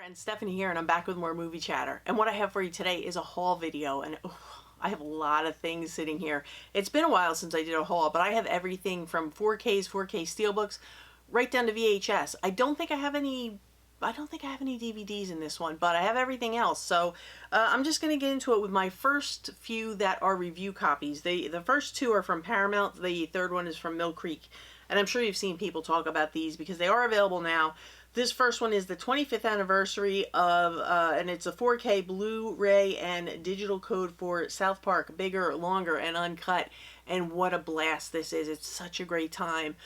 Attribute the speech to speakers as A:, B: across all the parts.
A: friends, Stephanie here, and I'm back with more movie chatter. And what I have for you today is a haul video, and I have a lot of things sitting here. It's been a while since I did a haul, but I have everything from 4Ks, 4K Steelbooks, right down to VHS. I don't think I have any DVDs in this one, but I have everything else. So I'm just going to get into it with my first few that are review copies. The first two are from Paramount. The third one is from Mill Creek. And I'm sure you've seen people talk about these because they are available now. This first one is the 25th anniversary of, and it's a 4K Blu-ray and digital code for South Park, bigger, longer, and uncut. And what a blast this is. It's such a great time.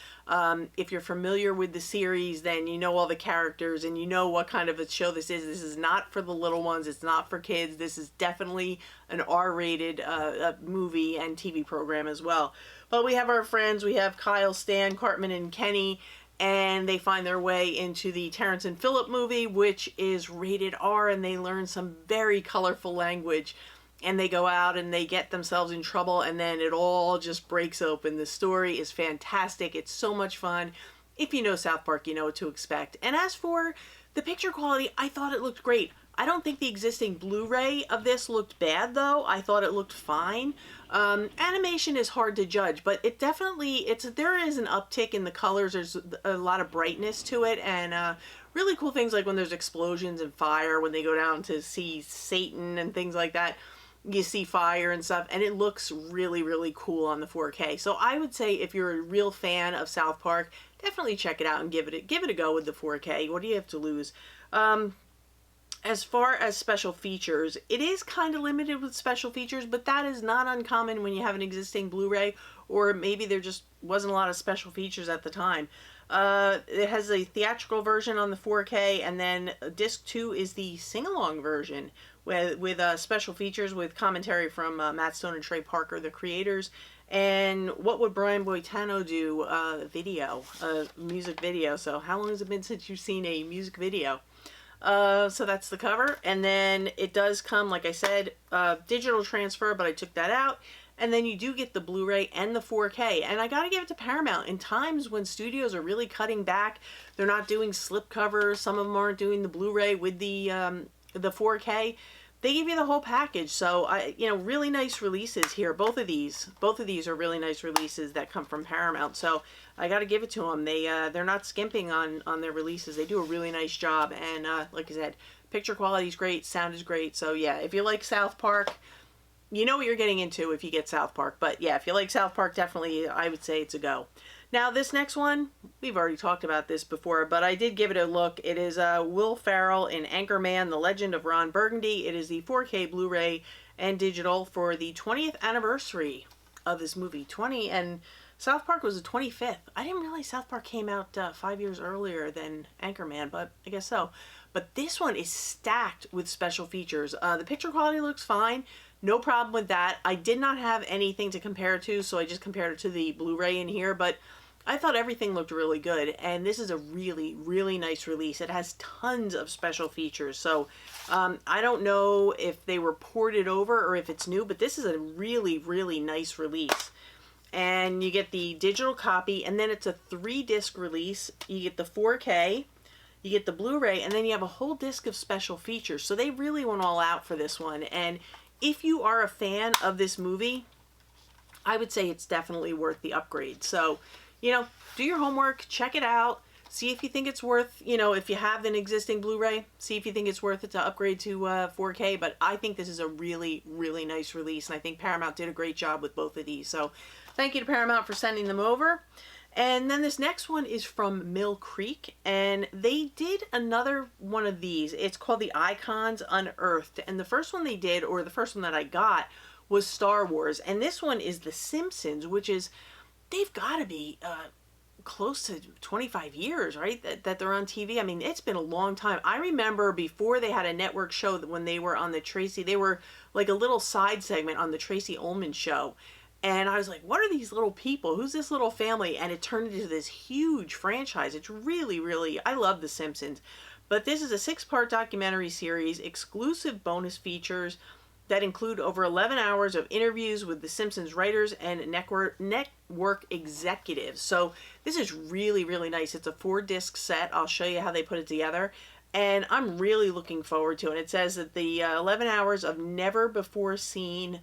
A: If you're familiar with the series, then you know all the characters and you know what kind of a show this is. This is not for the little ones. It's not for kids. This is definitely an R-rated movie and TV program as well. But we have our friends. We have Kyle, Stan, Cartman, and Kenny. And they find their way into the Terrence and Phillip movie, which is rated R, and they learn some very colorful language. And they go out and they get themselves in trouble, and then it all just breaks open. The story is fantastic. It's so much fun. If you know South Park, you know what to expect. And as for the picture quality, I thought it looked great. I don't think the existing Blu-ray of this looked bad, though. I thought it looked fine. Animation is hard to judge, but it definitely, there is an uptick in the colors. There's a lot of brightness to it, and really cool things like when there's explosions and fire, when they go down to see Satan and things like that. You see fire and stuff, and it looks really, really cool on the 4K. So I would say if you're a real fan of South Park, definitely check it out and give it a go with the 4K. What do you have to lose? As far as special features, it is kind of limited with special features, but that is not uncommon when you have an existing Blu-ray, or maybe there just wasn't a lot of special features at the time. It has a theatrical version on the 4K, and then disc 2 is the sing-along version with special features with commentary from Matt Stone and Trey Parker, the creators. And What Would Brian Boitano Do? Music video. So how long has it been since you've seen a music video? So that's the cover, and then it does come, like I said, digital transfer, but I took that out, and then you do get the Blu-ray and the 4K, and I gotta give it to Paramount. In times when studios are really cutting back, they're not doing slipcovers, some of them aren't doing the Blu-ray with the 4K, they give you the whole package. So really nice releases here. Both of these are really nice releases that come from Paramount. So I got to give it to them. They're not skimping on their releases. They do a really nice job. And like I said, picture quality is great, sound is great. So yeah, if you like South Park, you know what you're getting into if you get South Park. But yeah, if you like South Park, definitely I would say it's a go. Now this next one, we've already talked about this before, but I did give it a look. It is Will Ferrell in Anchorman, The Legend of Ron Burgundy. It is the 4K Blu-ray and digital for the 20th anniversary of this movie. And South Park was the 25th. I didn't realize South Park came out 5 years earlier than Anchorman, but I guess so. But this one is stacked with special features. The picture quality looks fine. No problem with that. I did not have anything to compare it to, so I just compared it to the Blu-ray in here, but I thought everything looked really good, and this is a really, really nice release. It has tons of special features, so I don't know if they were ported over or if it's new, but this is a really, really nice release. And you get the digital copy, and then it's a 3-disc release. You get the 4K, you get the Blu-ray, and then you have a whole disc of special features. So they really went all out for this one, and if you are a fan of this movie, I would say it's definitely worth the upgrade. So, do your homework, check it out, see if you think it's worth, if you have an existing Blu-ray, see if you think it's worth it to upgrade to 4K. But I think this is a really, really nice release, and I think Paramount did a great job with both of these. So thank you to Paramount for sending them over. And then this next one is from Mill Creek, and they did another one of these. It's called the Icons Unearthed, and the first one they did, or the first one that I got, was Star Wars, and this one is The Simpsons, which is, they've got to be close to 25 years, right, that they're on TV. I mean, it's been a long time. I remember before they had a network show, that when they were on they were like a little side segment on the Tracy Ullman Show. And I was like, what are these little people? Who's this little family? And it turned into this huge franchise. It's really, really, I love The Simpsons. But this is a 6-part documentary series, exclusive bonus features that include over 11 hours of interviews with The Simpsons writers and network executives. So this is really, really nice. It's a 4-disc set. I'll show you how they put it together. and I'm really looking forward to it. It says that the 11 hours of never before seen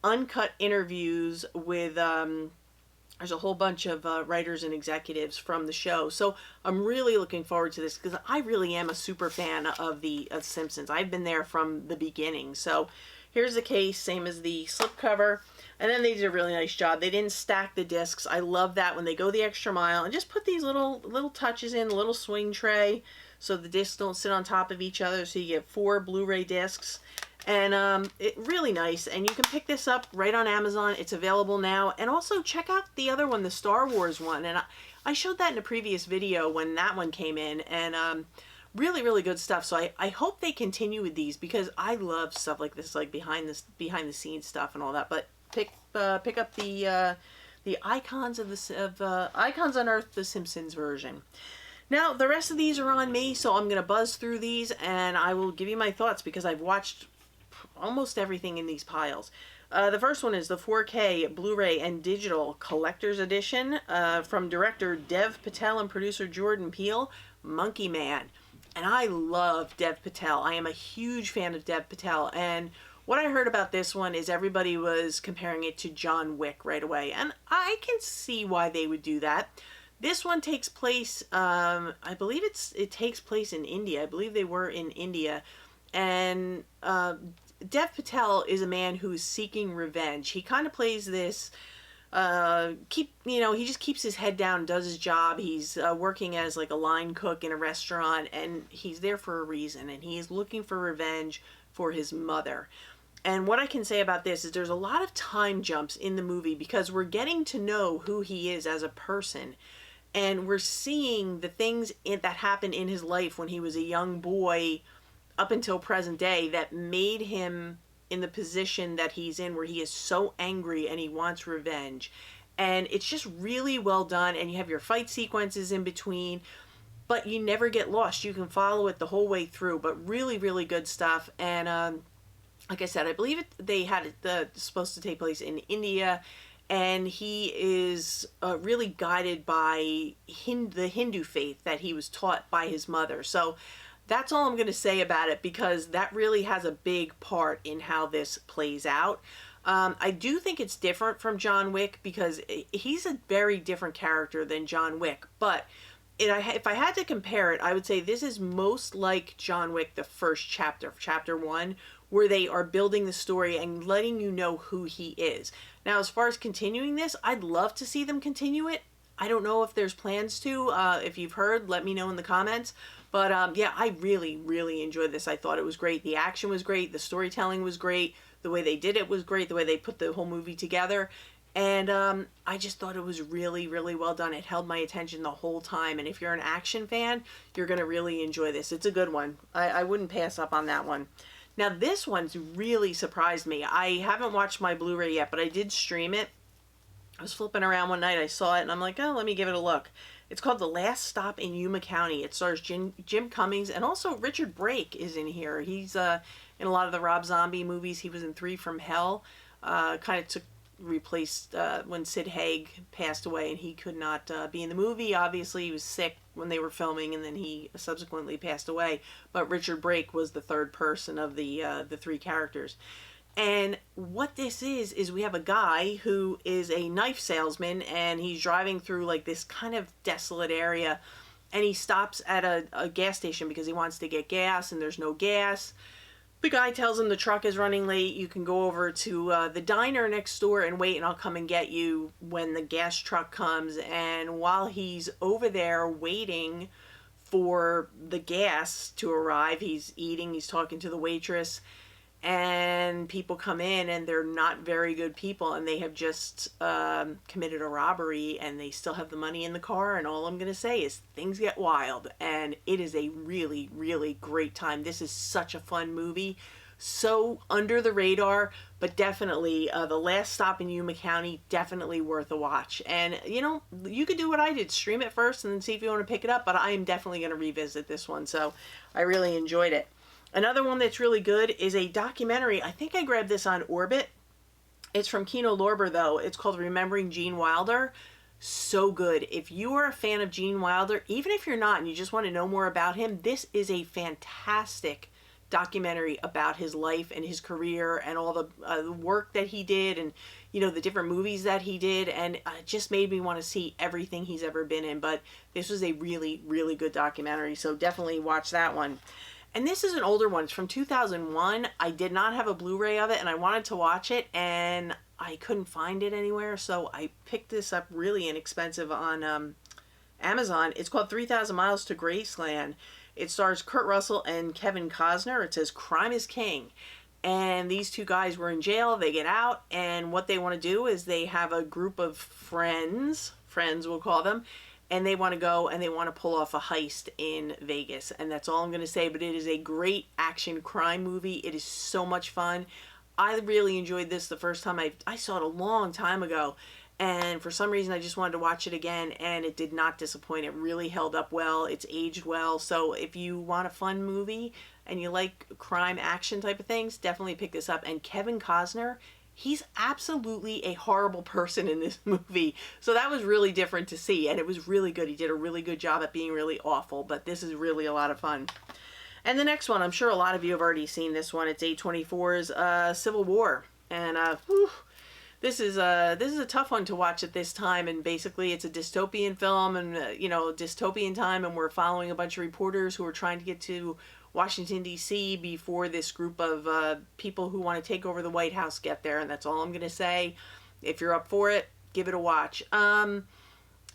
A: uncut interviews with there's a whole bunch of writers and executives from the show. So I'm really looking forward to this because I really am a super fan of the Simpsons. I've been there from the beginning. So here's the case, same as the slipcover. And then they did a really nice job. They didn't stack the discs. I love that when they go the extra mile and just put these little touches in, a little swing tray so the discs don't sit on top of each other. So you get 4 Blu-ray discs. And it really nice, and you can pick this up right on Amazon. It's available now. And also check out the other one, the Star Wars one. And I showed that in a previous video when that one came in, and really, really good stuff. So I hope they continue with these because I love stuff like this, like behind the scenes stuff and all that. But pick up the Icons of Icons Unearthed, the Simpsons version. Now, the rest of these are on me, so I'm going to buzz through these, and I will give you my thoughts because I've watched almost everything in these piles. The first one is the 4K Blu-ray and Digital Collector's Edition from director Dev Patel and producer Jordan Peele, Monkey Man. And I love Dev Patel. I am a huge fan of Dev Patel. And what I heard about this one is everybody was comparing it to John Wick right away. And I can see why they would do that. This one takes place, I believe it takes place in India. I believe they were in India. And Dev Patel is a man who's seeking revenge. He kind of plays this, he just keeps his head down and does his job. He's working as like a line cook in a restaurant, and he's there for a reason, and he is looking for revenge for his mother. And what I can say about this is there's a lot of time jumps in the movie because we're getting to know who he is as a person. And we're seeing the things that happened in his life when he was a young boy up until present day that made him in the position that he's in, where he is so angry and he wants revenge. And it's just really well done, and you have your fight sequences in between, but you never get lost. You can follow it the whole way through, but really, really good stuff. And like I said, I believe they had it supposed to take place in India, and he is really guided by the Hindu faith that he was taught by his mother. So that's all I'm going to say about it because that really has a big part in how this plays out. I do think it's different from John Wick because he's a very different character than John Wick. But if I had to compare it, I would say this is most like John Wick, the first chapter, chapter 1, where they are building the story and letting you know who he is. Now, as far as continuing this, I'd love to see them continue it. I don't know if there's plans to. If you've heard, let me know in the comments. But yeah, I really, really enjoyed this. I thought it was great. The action was great. The storytelling was great. The way they did it was great. The way they put the whole movie together. And I just thought it was really, really well done. It held my attention the whole time. And if you're an action fan, you're going to really enjoy this. It's a good one. I wouldn't pass up on that one. Now, this one's really surprised me. I haven't watched my Blu-ray yet, but I did stream it. I was flipping around one night. I saw it, and I'm like, oh, let me give it a look. It's called The Last Stop in Yuma County. It stars Jim Cummings, and also Richard Brake is in here. He's in a lot of the Rob Zombie movies. He was in 3 from Hell. Kind of replaced when Sid Haig passed away, and he could not be in the movie. Obviously, he was sick when they were filming, and then he subsequently passed away. But Richard Brake was the third person of the 3 characters. And what this is we have a guy who is a knife salesman, and he's driving through like this kind of desolate area, and he stops at a gas station because he wants to get gas, and there's no gas. The guy tells him the truck is running late. You can go over to the diner next door and wait, and I'll come and get you when the gas truck comes. And while he's over there waiting for the gas to arrive, he's eating, he's talking to the waitress, and people come in, and they're not very good people, and they have just committed a robbery, and they still have the money in the car. And all I'm going to say is things get wild, and it is a really, really great time. This is such a fun movie, so under the radar, but definitely The Last Stop in Yuma County, definitely worth a watch. And you could do what I did, stream it first and then see if you want to pick it up, but I am definitely going to revisit this one, so I really enjoyed it. Another one that's really good is a documentary. I think I grabbed this on Orbit. It's from Kino Lorber, though. It's called Remembering Gene Wilder. So good. If you are a fan of Gene Wilder, even if you're not and you just want to know more about him, this is a fantastic documentary about his life and his career and all the work that he did, and the different movies that he did, and it just made me want to see everything he's ever been in. But this was a really, really good documentary, so definitely watch that one. And this is an older one. It's from 2001. I did not have a Blu-ray of it, and I wanted to watch it, and I couldn't find it anywhere, so I picked this up really inexpensive on Amazon. It's called 3,000 Miles to Graceland. It stars Kurt Russell and Kevin Costner. It says Crime is King. And these two guys were in jail. They get out, and what they want to do is they have a group of friends we'll call them, and they want to go and they want to pull off a heist in Vegas. And that's all I'm going to say, but it is a great action crime movie. It is so much fun. I really enjoyed this the first time. I saw it a long time ago, and for some reason I just wanted to watch it again, and it did not disappoint. It really held up well. It's aged well. So if you want a fun movie and you like crime action type of things, definitely pick this up. And Kevin Costner, he's absolutely a horrible person in this movie. So that was really different to see, and it was really good. He did a really good job at being really awful, but this is really a lot of fun. And the next one, I'm sure a lot of you have already seen this one. It's A24's Civil War. And this is a tough one to watch at this time, and basically it's a dystopian film, and dystopian time, and we're following a bunch of reporters who are trying to get to Washington D.C. before this group of people who want to take over the White House get there, and that's all I'm gonna say. If you're up for it, give it a watch.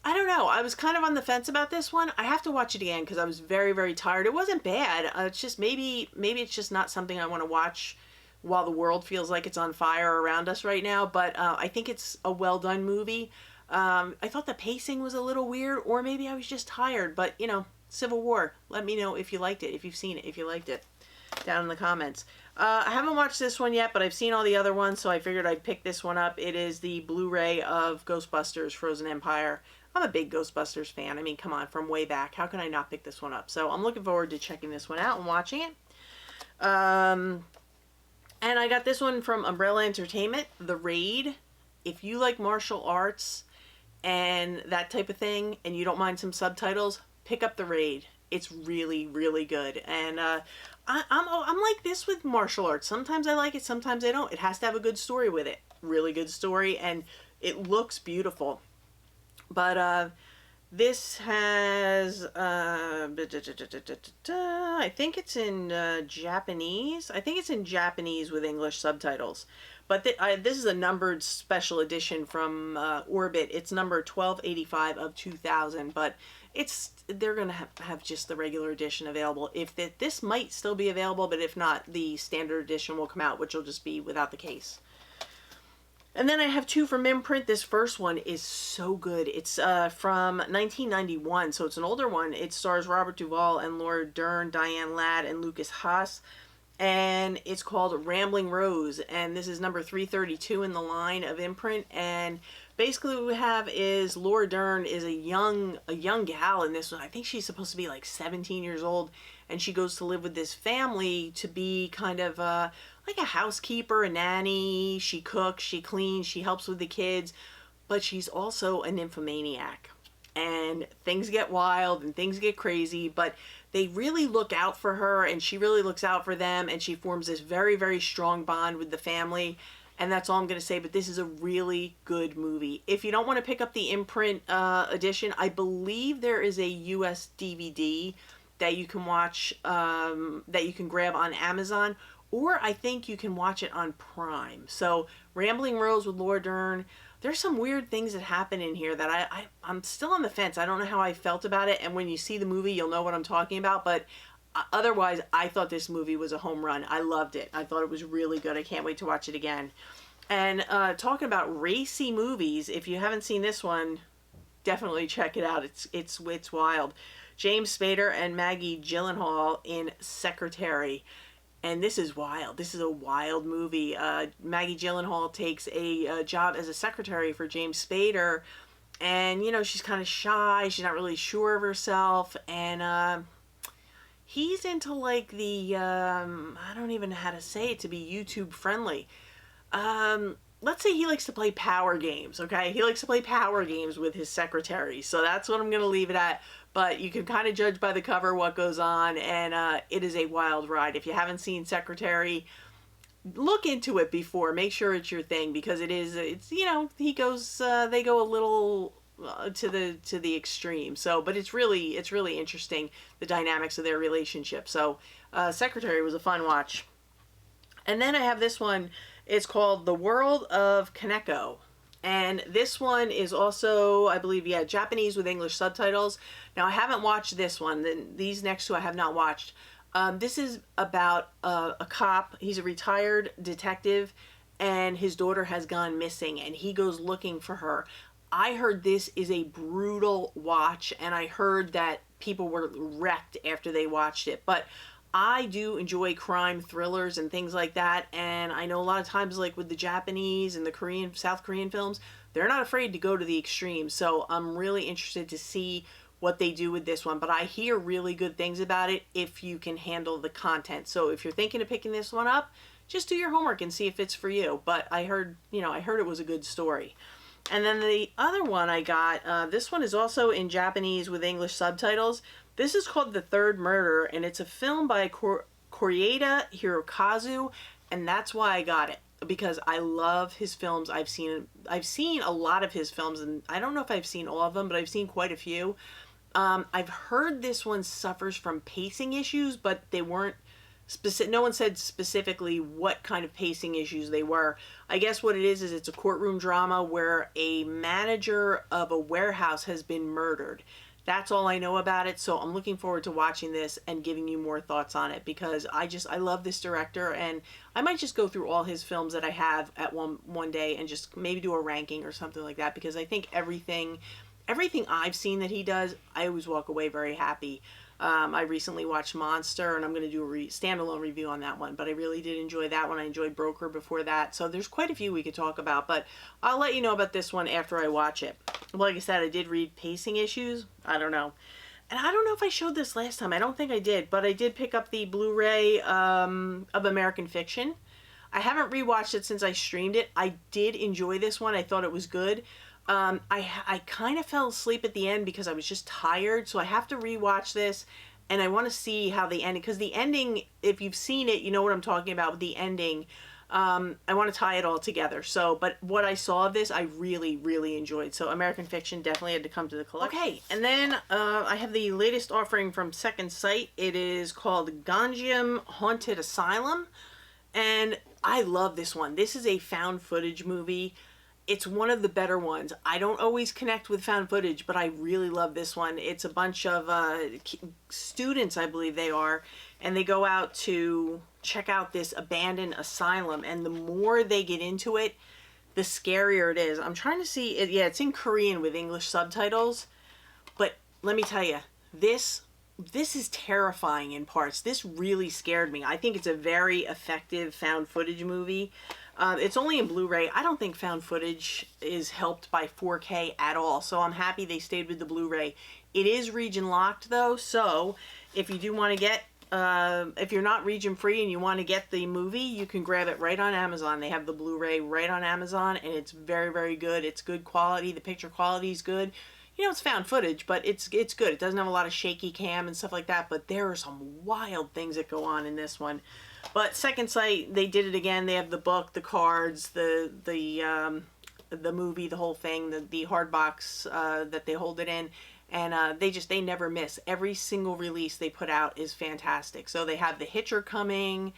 A: I don't know. I was kind of on the fence about this one. I have to watch it again because I was very, very tired. It wasn't bad. It's just maybe it's just not something I want to watch while the world feels like it's on fire around us right now. But I think it's a well done movie. I thought the pacing was a little weird, or maybe I was just tired. But Civil War. Let me know if you liked it, if you've seen it, if you liked it, down in the comments. I haven't watched this one yet, but I've seen all the other ones, so I figured I'd pick this one up. It is the Blu-ray of Ghostbusters: Frozen Empire. I'm a big Ghostbusters fan. I mean, come on, from way back. How can I not pick this one up? So I'm looking forward to checking this one out and watching it. And I got this one from Umbrella Entertainment, The Raid. If you like martial arts and that type of thing, and you don't mind some subtitles, pick up The Raid. It's really, really good. And I'm like this with martial arts. Sometimes I like it, sometimes I don't. It has to have a good story with it. Really good story, and it looks beautiful. But this has, I think it's in Japanese. I think it's in Japanese with English subtitles. But this is a numbered special edition from Orbit. It's number 1285 of 2000. But they're going to have just the regular edition available. This might still be available, but if not, the standard edition will come out, which will just be without the case. And then I have two from Imprint. This first one is so good. It's from 1991, so it's an older one. It stars Robert Duvall and Laura Dern, Diane Ladd, and Lucas Haas. And it's called Rambling Rose. And this is number 332 in the line of Imprint. And basically what we have is Laura Dern is a young gal in this one. I think she's supposed to be like 17 years old. And she goes to live with this family to be kind of like a housekeeper, a nanny. She cooks, she cleans, she helps with the kids, but she's also a nymphomaniac. And things get wild and things get crazy, but they really look out for her, and she really looks out for them, and she forms this very, very strong bond with the family. And that's all I'm going to say, but this is a really good movie. If you don't want to pick up the Imprint edition, I believe there is a US DVD that you can watch, that you can grab on Amazon, or I think you can watch it on Prime. So Rambling Rose with Laura Dern, there's some weird things that happen in here that I'm still on the fence. I don't know how I felt about it, and when you see the movie, you'll know what I'm talking about, but otherwise, I thought this movie was a home run. I loved it. I thought it was really good. I can't wait to watch it again. And talking about racy movies, if you haven't seen this one, definitely check it out. It's wild. James Spader and Maggie Gyllenhaal in Secretary. And this is wild. This is a wild movie. Maggie Gyllenhaal takes a job as a secretary for James Spader. And, she's kind of shy. She's not really sure of herself. And he's into like the, I don't even know how to say it to be YouTube friendly. let's say he likes to play power games, okay? He likes to play power games with his secretary. So that's what I'm going to leave it at. But you can kind of judge by the cover what goes on, and it is a wild ride. If you haven't seen Secretary, look into it before. Make sure it's your thing, because it's, you know, they go a little to the extreme. So, but it's really interesting, the dynamics of their relationship. So, Secretary was a fun watch. And then I have this one. It's called The World of KCO. And this one is also, I believe, yeah, Japanese with English subtitles. Now, I haven't watched this one. These next two I have not watched. This is about a cop. He's a retired detective, and his daughter has gone missing, and he goes looking for her. I heard this is a brutal watch, and I heard that people were wrecked after they watched it. But I do enjoy crime thrillers and things like that, and I know a lot of times, like with the Japanese and the Korean, South Korean films, they're not afraid to go to the extreme. So I'm really interested to see what they do with this one, but I hear really good things about it if you can handle the content. So if you're thinking of picking this one up, just do your homework and see if it's for you. But I heard it was a good story. And then the other one I got, this one is also in Japanese with English subtitles. This is called The Third Murder, and it's a film by Koreeda Hirokazu, and that's why I got it, because I love his films. I've seen a lot of his films, and I don't know if I've seen all of them, but I've seen quite a few. I've heard this one suffers from pacing issues, but they weren't specific. No one said specifically what kind of pacing issues they were. I guess what it is it's a courtroom drama where a manager of a warehouse has been murdered. That's all I know about it, so I'm looking forward to watching this and giving you more thoughts on it, because I love this director, and I might just go through all his films that I have at one day and just maybe do a ranking or something like that, because I think everything I've seen that he does, I always walk away very happy. I recently watched Monster, and I'm going to do a standalone review on that one, but I really did enjoy that one. I enjoyed Broker before that, so there's quite a few we could talk about, but I'll let you know about this one after I watch it. Like I said, I did read pacing issues. I don't know. And I don't know if I showed this last time. I don't think I did, but I did pick up the Blu-ray of American Fiction. I haven't rewatched it since I streamed it. I did enjoy this one. I thought it was good. I kind of fell asleep at the end because I was just tired, so I have to rewatch this, and I want to see how the ending, because the ending, if you've seen it, you know what I'm talking about with the ending. I want to tie it all together. So, but what I saw of this, I really, really enjoyed. So American Fiction definitely had to come to the collection. Okay, and then I have the latest offering from Second Sight. It is called Haunted Asylum, and I love this one. This is a found footage movie. It's one of the better ones. I don't always connect with found footage, but I really love this one. It's a bunch of students, I believe they are, and they go out to check out this abandoned asylum, and the more they get into it, the scarier it is. I'm trying to see it. Yeah, it's in Korean with English subtitles, but let me tell you, this is terrifying in parts. This really scared me. I think it's a very effective found footage movie. It's only in Blu-ray. I don't think found footage is helped by 4K at all, so I'm happy they stayed with the Blu-ray. It is region locked though, so if you do want to get, if you're not region free and you want to get the movie, you can grab it right on Amazon. They have the Blu-ray right on Amazon, and it's very, very good. It's good quality. The picture quality is good. You know, it's found footage, but it's good. It doesn't have a lot of shaky cam and stuff like that, but there are some wild things that go on in this one. But Second Sight, they did it again. They have the book, the cards, the movie, the whole thing, the hard box that they hold it in, and they never miss. Every single release they put out is fantastic. So they have The Hitcher coming.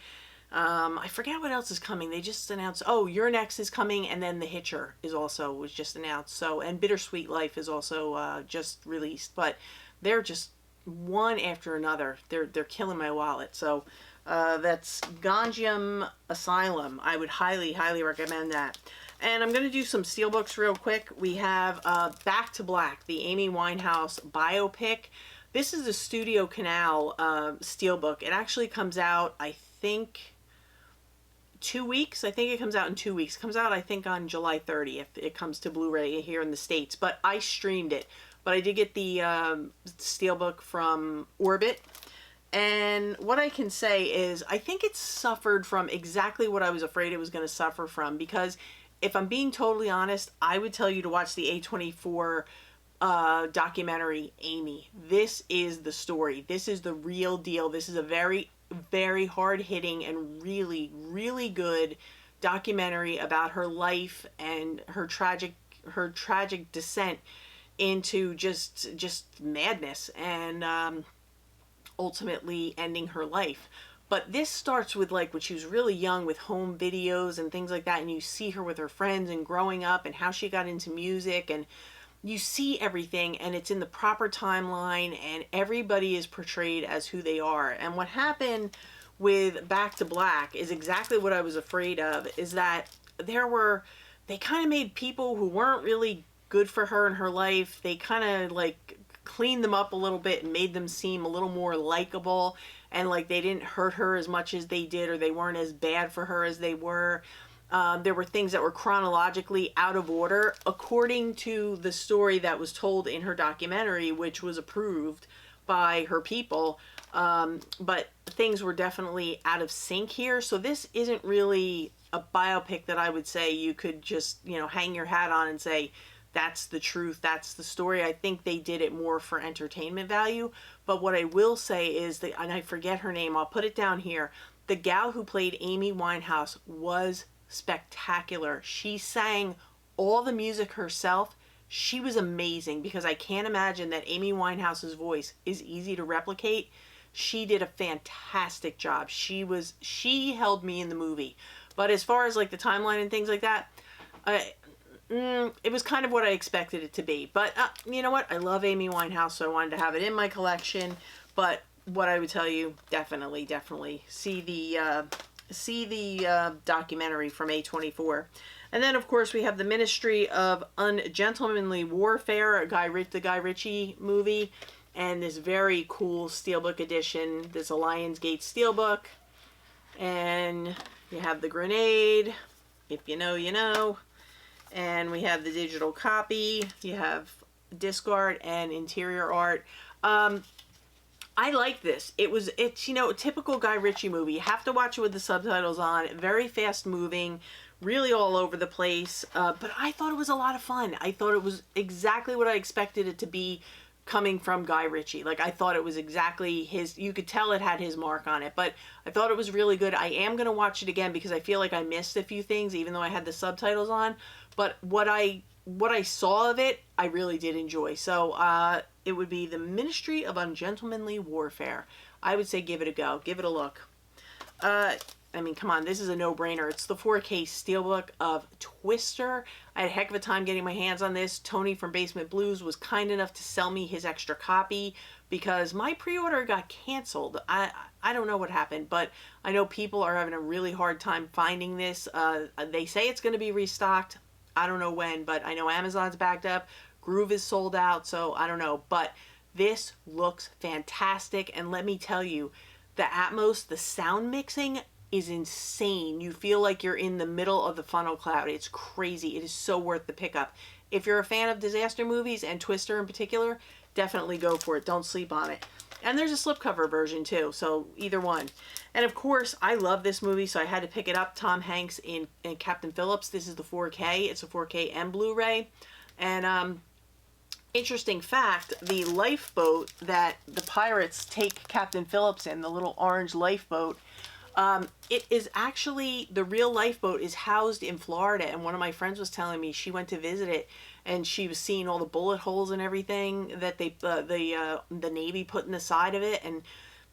A: I forget what else is coming. They just announced, oh, Your Next is coming, and then The Hitcher was just announced. So, and Bittersweet Life is also just released. But they're just one after another. They're killing my wallet. So that's Gunjam Asylum. I would highly, highly recommend that. And I'm going to do some Steelbooks real quick. We have Back to Black, the Amy Winehouse biopic. This is a Studio Canal Steelbook. It actually comes out, I think, 2 weeks. I think it comes out in 2 weeks. It comes out, I think, on July 30th. It comes to Blu-ray here in the States. But I streamed it. But I did get the Steelbook from Orbit. And what I can say is I think it suffered from exactly what I was afraid it was going to suffer from, because if I'm being totally honest, I would tell you to watch the A24 documentary, Amy. This is the story. This is the real deal. This is a very, very hard-hitting and really, really good documentary about her life and her tragic descent into just madness and ultimately ending her life. But this starts with like when she was really young with home videos and things like that, and you see her with her friends and growing up and how she got into music, and you see everything, and it's in the proper timeline, and everybody is portrayed as who they are. And what happened with Back to Black is exactly what I was afraid of, is that they kind of made people who weren't really good for her in her life, they kind of like cleaned them up a little bit and made them seem a little more likable, and like they didn't hurt her as much as they did, or they weren't as bad for her as they were. There were things that were chronologically out of order according to the story that was told in her documentary, which was approved by her people. But things were definitely out of sync here. So this isn't really a biopic that I would say you could just, you know, hang your hat on and say, that's the truth, that's the story. I think they did it more for entertainment value. But what I will say is that, and I forget her name, I'll put it down here, the gal who played Amy Winehouse was spectacular. She sang all the music herself. She was amazing, because I can't imagine that Amy Winehouse's voice is easy to replicate. She did a fantastic job. She held me in the movie. But as far as like the timeline and things like that, it was kind of what I expected it to be. But you know what? I love Amy Winehouse, so I wanted to have it in my collection. But what I would tell you, definitely see the documentary from A24. And then, of course, we have the Ministry of Ungentlemanly Warfare, the Guy Ritchie movie, and this very cool Steelbook edition. This a Lionsgate Steelbook, and you have the grenade, if you know, you know. And we have the digital copy. You have disc art and interior art. I like this. It's, you know, a typical Guy Ritchie movie. You have to watch it with the subtitles on. Very fast moving, really all over the place. But I thought it was a lot of fun. I thought it was exactly what I expected it to be coming from Guy Ritchie. Like, I thought it was exactly his, you could tell it had his mark on it. But I thought it was really good. I am going to watch it again because I feel like I missed a few things, even though I had the subtitles on. But what I saw of it, I really did enjoy. So it would be the Ministry of Ungentlemanly Warfare. I would say give it a go. Give it a look. I mean, come on, this is a no-brainer. It's the 4K Steelbook of Twister. I had a heck of a time getting my hands on this. Tony from Basement Blues was kind enough to sell me his extra copy because my pre-order got canceled. I don't know what happened, but I know people are having a really hard time finding this. They say it's going to be restocked. I don't know when, but I know Amazon's backed up. Groove is sold out, so I don't know. But this looks fantastic, and let me tell you, the Atmos, the sound mixing is insane. You feel like you're in the middle of the funnel cloud. It's crazy. It is so worth the pickup. If you're a fan of disaster movies, and Twister in particular, definitely go for it. Don't sleep on it. And there's a slipcover version too, so either one. And of course, I love this movie, so I had to pick it up. Tom Hanks in Captain Phillips. This is the 4K. It's a 4K and Blu-ray. And interesting fact, the lifeboat that the pirates take Captain Phillips in, the little orange lifeboat, it is actually, the real lifeboat is housed in Florida. And one of my friends was telling me she went to visit it, and she was seeing all the bullet holes and everything that the Navy put in the side of it, and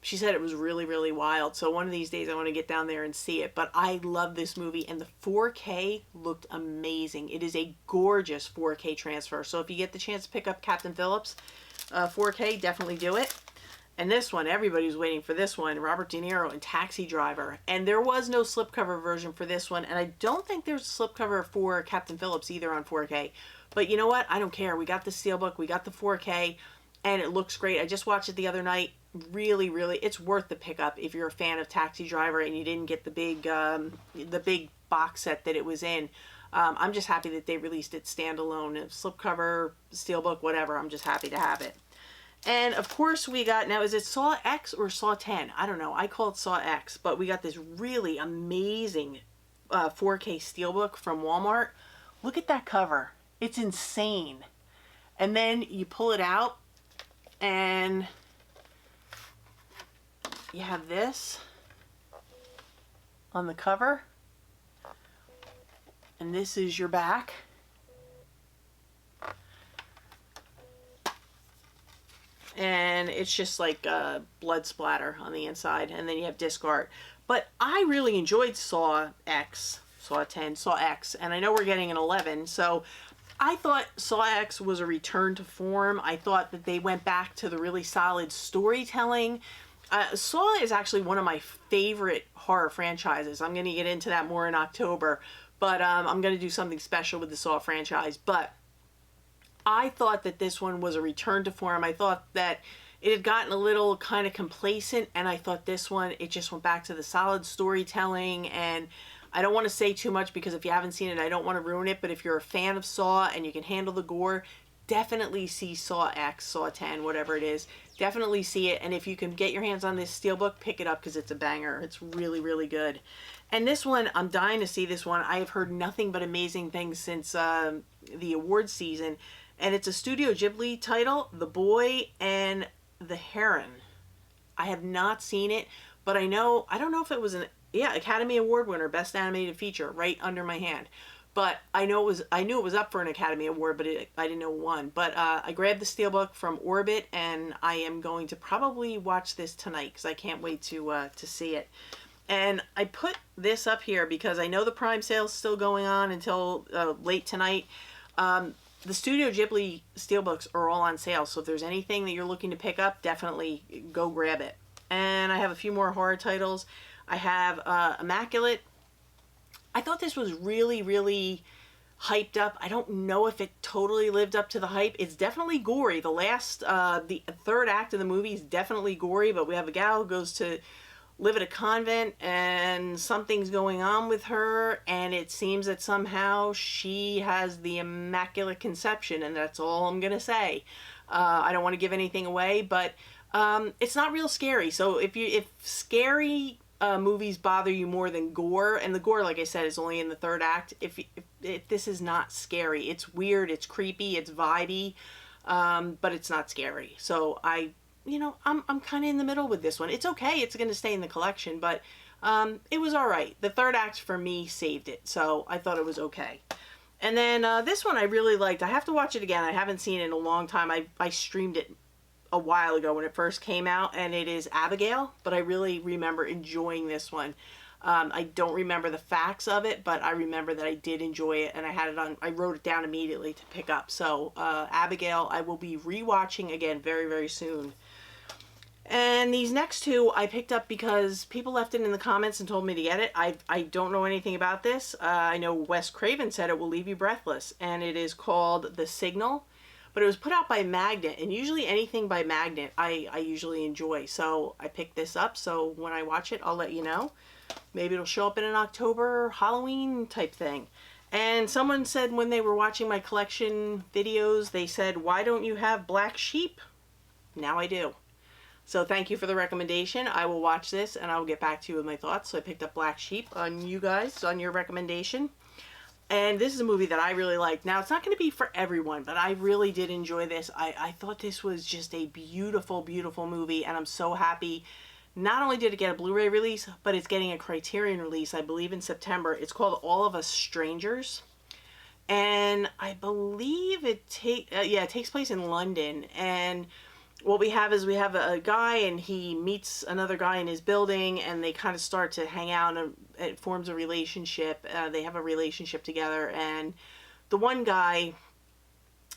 A: she said it was really, really wild. So one of these days I want to get down there and see it. But I love this movie, and the 4K looked amazing. It is a gorgeous 4K transfer. So if you get the chance to pick up Captain Phillips 4K, definitely do it. And this one, everybody's waiting for this one, Robert De Niro in Taxi Driver. And there was no slipcover version for this one, and I don't think there's a slipcover for Captain Phillips either on 4K. But you know what? I don't care. We got the Steelbook, we got the 4K, and it looks great. I just watched it the other night. Really, really, it's worth the pickup if you're a fan of Taxi Driver and you didn't get the big box set that it was in. I'm just happy that they released it standalone, slipcover, Steelbook, whatever. I'm just happy to have it. And of course we got, now is it Saw X or Saw 10? I don't know. I call it Saw X, but we got this really amazing 4K Steelbook from Walmart. Look at that cover. It's insane. And then you pull it out and you have this on the cover. And this is your back. And it's just like a blood splatter on the inside, and then you have disc art. But I really enjoyed Saw X, Saw 10, Saw X, and I know we're getting an 11, so I thought Saw X was a return to form. I thought that they went back to the really solid storytelling. Saw is actually one of my favorite horror franchises. I'm going to get into that more in October, but I'm going to do something special with the Saw franchise. But I thought that this one was a return to form. I thought that it had gotten a little kind of complacent, and I thought this one, it just went back to the solid storytelling. And I don't want to say too much because if you haven't seen it, I don't want to ruin it, but if you're a fan of Saw and you can handle the gore, definitely see Saw X, Saw 10, whatever it is. Definitely see it, and if you can get your hands on this Steelbook, pick it up because it's a banger. It's really, really good. And this one, I'm dying to see this one. I have heard nothing but amazing things since the awards season. And it's a Studio Ghibli title, The Boy and the Heron. I have not seen it, but I don't know if it was Academy Award winner, Best Animated Feature, right under my hand. But I knew it was up for an Academy Award, but I didn't know it won. But I grabbed the Steelbook from Orbit, and I am going to probably watch this tonight because I can't wait to see it. And I put this up here because I know the Prime sale is still going on until late tonight. The Studio Ghibli Steelbooks are all on sale, so if there's anything that you're looking to pick up, definitely go grab it. And I have a few more horror titles. I have Immaculate. I thought this was really, really hyped up. I don't know if it totally lived up to the hype. It's definitely gory. The third act of the movie is definitely gory, but we have a gal who goes to live at a convent and something's going on with her, and it seems that somehow she has the Immaculate Conception, and that's all I'm gonna say. I don't want to give anything away, but it's not real scary. So if scary movies bother you more than gore, and the gore, like I said, is only in the third act, if this is not scary. It's weird, it's creepy, it's vibey, but it's not scary. So I'm kind of in the middle with this one. It's okay. It's going to stay in the collection, but it was all right. The third act for me saved it, so I thought it was okay. And then this one I really liked. I have to watch it again. I haven't seen it in a long time. I streamed it a while ago when it first came out, and it is Abigail, but I really remember enjoying this one. I don't remember the facts of it, but I remember that I did enjoy it, and I wrote it down immediately to pick up. So Abigail, I will be rewatching again very, very soon. And these next two I picked up because people left it in the comments and told me to get it. I don't know anything about this. I know Wes Craven said it will leave you breathless, and it is called The Signal. But it was put out by Magnet, and usually anything by Magnet I usually enjoy. So I picked this up, so when I watch it, I'll let you know. Maybe it'll show up in an October Halloween type thing. And someone said when they were watching my collection videos, they said, "Why don't you have Black Sheep?" Now I do. So thank you for the recommendation. I will watch this and I will get back to you with my thoughts. So I picked up Black Sheep on you guys, on your recommendation. And this is a movie that I really like. Now, it's not going to be for everyone, but I really did enjoy this. I thought this was just a beautiful, beautiful movie, and I'm so happy. Not only did it get a Blu-ray release, but it's getting a Criterion release, I believe, in September. It's called All of Us Strangers. And I believe it takes place in London. And what we have is a guy, and he meets another guy in his building, and they kind of start to hang out, and it forms a relationship. They have a relationship together, and the one guy,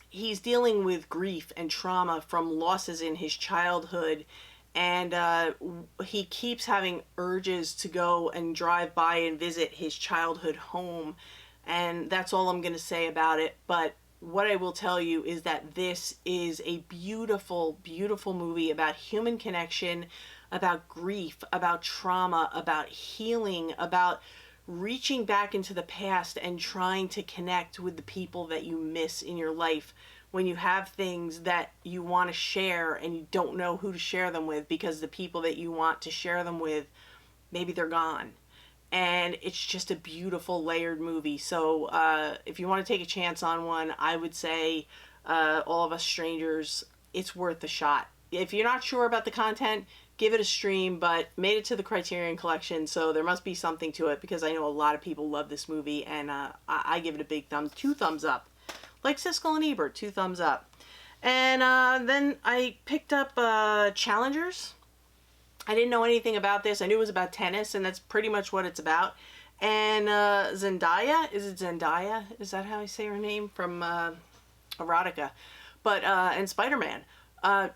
A: he's dealing with grief and trauma from losses in his childhood, and he keeps having urges to go and drive by and visit his childhood home, and that's all I'm going to say about it. But what I will tell you is that this is a beautiful, beautiful movie about human connection, about grief, about trauma, about healing, about reaching back into the past and trying to connect with the people that you miss in your life when you have things that you want to share and you don't know who to share them with because the people that you want to share them with, maybe they're gone. and it's just a beautiful layered movie. So if you want to take a chance on one, I would say All of Us Strangers, it's worth a shot. If you're not sure about the content, give it a stream, but made it to the Criterion Collection, so there must be something to it, because I know a lot of people love this movie, and I give it a big two thumbs up. Like Siskel and Ebert, 2 thumbs up. And then I picked up Challengers. I didn't know anything about this. I knew it was about tennis, and that's pretty much what it's about. And Zendaya, is it Zendaya? Is that how I say her name? From Erotica. But, and Spider-Man.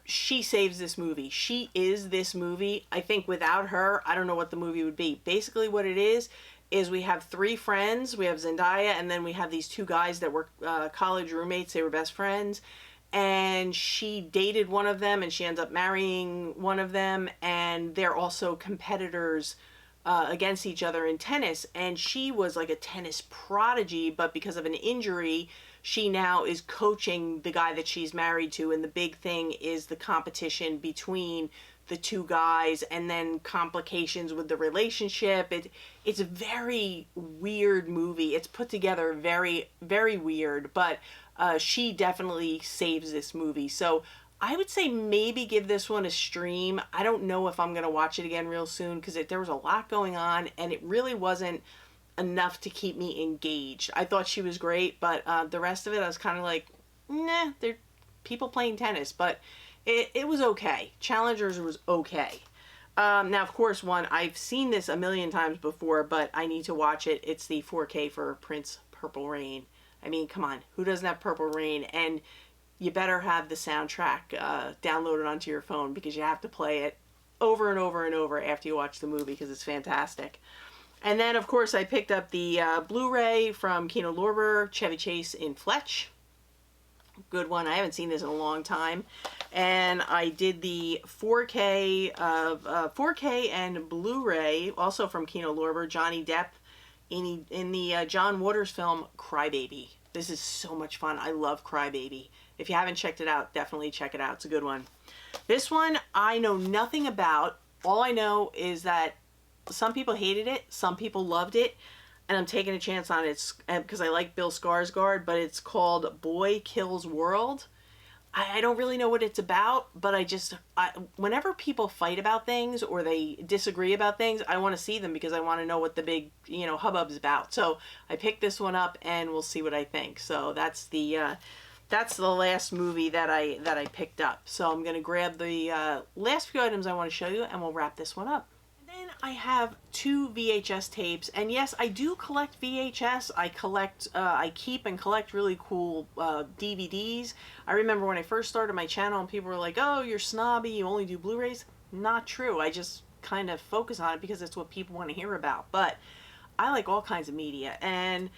A: She saves this movie. She is this movie. I think without her, I don't know what the movie would be. Basically what it is we have 3 friends. We have Zendaya, and then we have these 2 guys that were college roommates. They were best friends. And she dated one of them, and she ends up marrying one of them, and they're also competitors against each other in tennis. And she was like a tennis prodigy, but because of an injury, she now is coaching the guy that she's married to, and the big thing is the competition between the 2 guys, and then complications with the relationship. It's a very weird movie. It's put together very, very weird, but she definitely saves this movie. So I would say maybe give this one a stream. I don't know if I'm going to watch it again real soon, because there was a lot going on, and it really wasn't enough to keep me engaged. I thought she was great, but the rest of it I was kind of like, nah, they're people playing tennis, but it was okay. Challengers was okay. Now, of course, one, I've seen this a million times before, but I need to watch it. It's the 4K for Prince Purple Rain. I mean, come on, who doesn't have Purple Rain? And you better have the soundtrack downloaded onto your phone, because you have to play it over and over and over after you watch the movie, because it's fantastic. And then, of course, I picked up the Blu-ray from Kino Lorber, Chevy Chase in Fletch. Good one. I haven't seen this in a long time. And I did the 4K and Blu-ray, also from Kino Lorber, Johnny Depp in the John Waters film Crybaby. This is so much fun. I love Crybaby. If you haven't checked it out, definitely check it out. It's a good one. This one I know nothing about. All I know is that some people hated it, some people loved it, and I'm taking a chance on it because I like Bill Skarsgård, but it's called Boy Kills World. I don't really know what it's about, but whenever people fight about things or they disagree about things, I want to see them, because I want to know what the big, hubbub's about. So I picked this one up, and we'll see what I think. So that's the last movie that I picked up. So I'm going to grab the last few items I want to show you, and we'll wrap this one up. Then I have 2 VHS tapes, and yes, I do collect VHS. I keep and collect really cool DVDs. I remember when I first started my channel and people were like, oh, you're snobby, you only do Blu-rays. Not true. I just kind of focus on it because it's what people want to hear about. But I like all kinds of media, and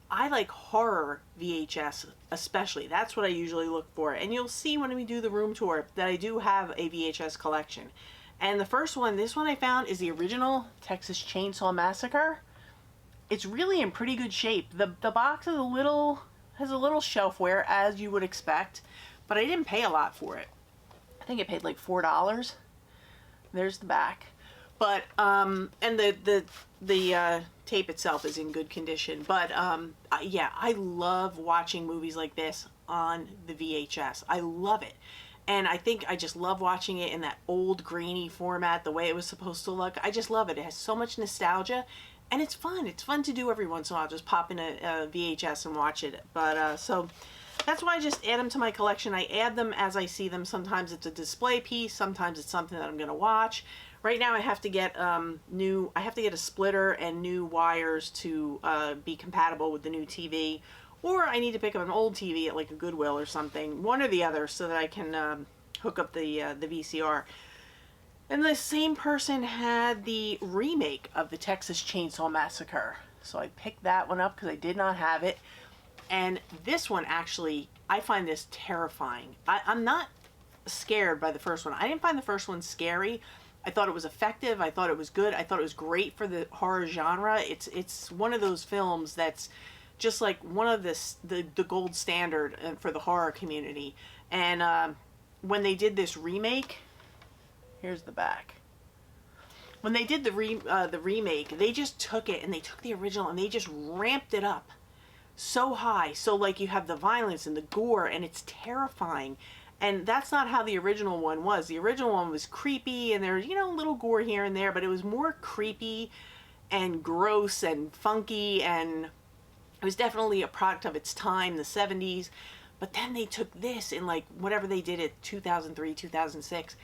A: I like horror VHS especially. That's what I usually look for. And you'll see when we do the room tour that I do have a VHS collection. And the first one, this one I found, is the original Texas Chainsaw Massacre. It's really in pretty good shape. The box is has a little shelfware, as you would expect, but I didn't pay a lot for it. I think I paid like $4. There's the back. But and the tape itself is in good condition. But yeah, I love watching movies like this on the VHS. I love it. And I think I just love watching it in that old grainy format, the way it was supposed to look. I just love it. It has so much nostalgia, and it's fun. It's fun to do every once in a while. Just pop in a VHS and watch it. But so that's why I just add them to my collection. I add them as I see them. Sometimes it's a display piece. Sometimes it's something that I'm going to watch. Right now I have to get I have to get a splitter and new wires to be compatible with the new TV. Or I need to pick up an old TV at like a Goodwill or something, one or the other, so that I can hook up the VCR. And the same person had the remake of the Texas Chainsaw Massacre. So I picked that one up because I did not have it. And this one, actually, I find this terrifying. I'm not scared by the first one. I didn't find the first one scary. I thought it was effective. I thought it was good. I thought it was great for the horror genre. It's one of those films that's just like one of the gold standard for the horror community. And when they did this remake, here's the back. when they did the remake, they just took it and they took the original and they just ramped it up so high. So like you have the violence and the gore and it's terrifying. And that's not how the original one was. The original one was creepy and there's, you know, little gore here and there, but it was more creepy and gross and funky, and it was definitely a product of its time, the 70s. But then they took this in like whatever they did at 2003, 2006.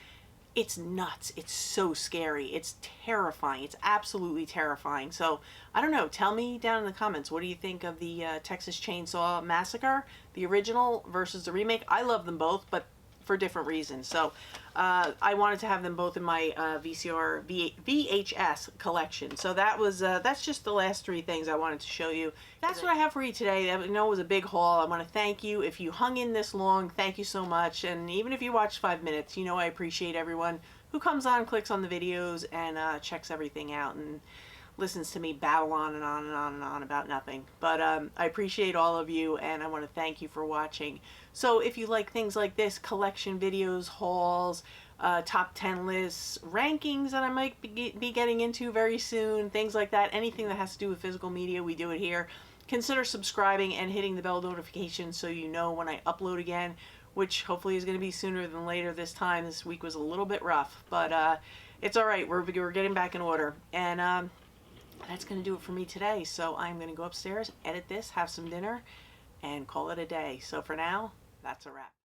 A: It's nuts. It's so scary. It's terrifying. It's absolutely terrifying. So I don't know. Tell me down in the comments, what do you think of the Texas Chainsaw Massacre, the original versus the remake? I love them both, but for different reasons. So I wanted to have them both in my VHS collection. So that was that's just the last three things I wanted to show you. That's what I have for you today. I know it was a big haul. I want to thank you. If you hung in this long, thank you so much. And even if you watched 5 minutes, you know I appreciate everyone who comes on, clicks on the videos, and checks everything out and listens to me babble on and on and on and on about nothing. But I appreciate all of you, and I want to thank you for watching. So if you like things like this, collection videos, hauls, top 10 lists, rankings that I might be getting into very soon, things like that, anything that has to do with physical media, we do it here. Consider subscribing and hitting the bell notification so you know when I upload again, which hopefully is going to be sooner than later this time. This week was a little bit rough, but it's all right. We're getting back in order. And that's going to do it for me today. So I'm going to go upstairs, edit this, have some dinner, and call it a day. So for now, that's a wrap.